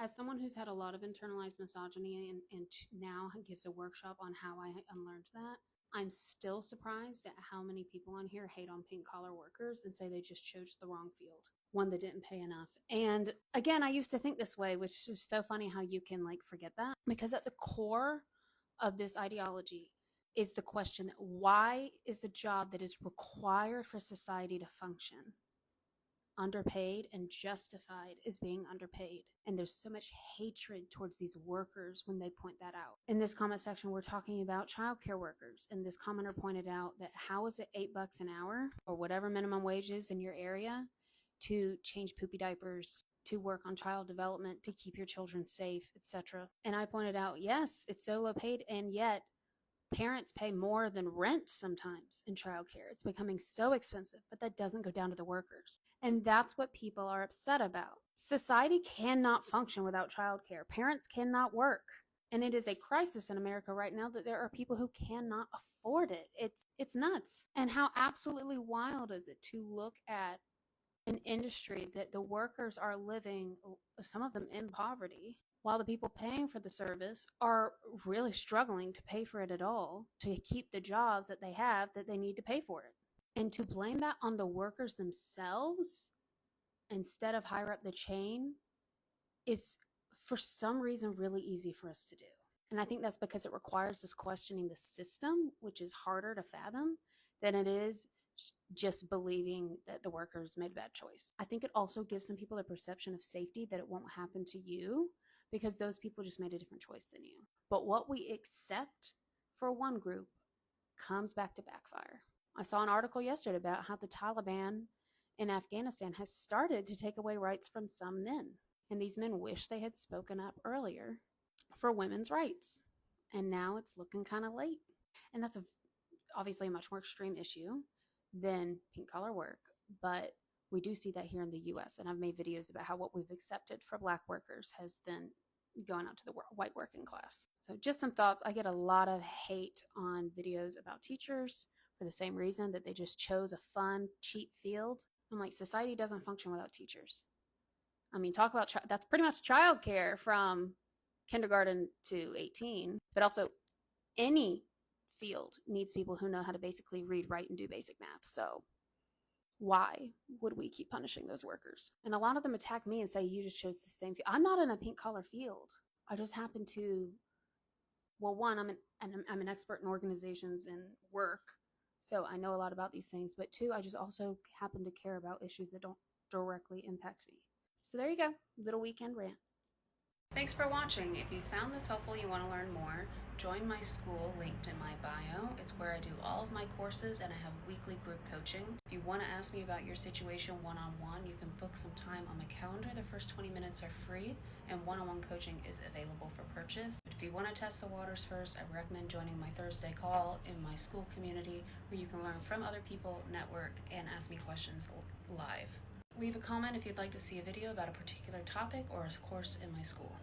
As someone who's had a lot of internalized misogyny and now gives a workshop on how I unlearned that, I'm still surprised at how many people on here hate on pink collar workers and say they just chose the wrong field, one that didn't pay enough. And again, I used to think this way, which is so funny how you can like forget that, because at the core of this ideology is the question, why is a job that is required for society to function underpaid and justified as being underpaid? And there's so much hatred towards these workers when they point that out. In this comment section, we're talking about childcare workers, and this commenter pointed out that how is it $8 an hour or whatever minimum wage is in your area to change poopy diapers, to work on child development, to keep your children safe, etc. And I pointed out, yes, it's so low paid, and yet parents pay more than rent sometimes in childcare. It's becoming so expensive, but that doesn't go down to the workers. And that's what people are upset about. Society cannot function without childcare. Parents cannot work. And it is a crisis in America right now that there are people who cannot afford it. It's nuts. And how absolutely wild is it to look at an industry that the workers are living, some of them in poverty, while the people paying for the service are really struggling to pay for it at all, to keep the jobs that they have that they need to pay for it. And to blame that on the workers themselves instead of higher up the chain is, for some reason, really easy for us to do. And I think that's because it requires us questioning the system, which is harder to fathom than it is just believing that the workers made a bad choice. I think it also gives some people a perception of safety that it won't happen to you because those people just made a different choice than you. But what we accept for one group comes back to backfire. I saw an article yesterday about how the Taliban in Afghanistan has started to take away rights from some men. And these men wish they had spoken up earlier for women's rights. And now it's looking kind of late. And that's obviously a much more extreme issue than pink collar work, but we do see that here in the US, and I've made videos about how what we've accepted for Black workers has then gone out to the white working class. So just some thoughts. I get a lot of hate on videos about teachers for the same reason, that they just chose a fun, cheap field. I'm like, society doesn't function without teachers. I mean, talk about, that's pretty much childcare from kindergarten to 18, but also any field needs people who know how to basically read, write, and do basic math. So why would we keep punishing those workers? And a lot of them attack me and say, you just chose the same field. I'm not in a pink collar field. I just happen to, well, one, I'm an expert in organizations and work, so I know a lot about these things. But two, I just also happen to care about issues that don't directly impact me. So there you go, little weekend rant. Thanks for watching. If you found this helpful, you want to learn more, join my school linked in my bio. It's where I do all of my courses, and I have weekly group coaching. If you want to ask me about your situation one-on-one, you can book some time on my calendar. The first 20 minutes are free, and one-on-one coaching is available for purchase. But if you want to test the waters first, I recommend joining my Thursday call in my school community, where you can learn from other people, network, and ask me questions live. Leave a comment if you'd like to see a video about a particular topic or a course in my school.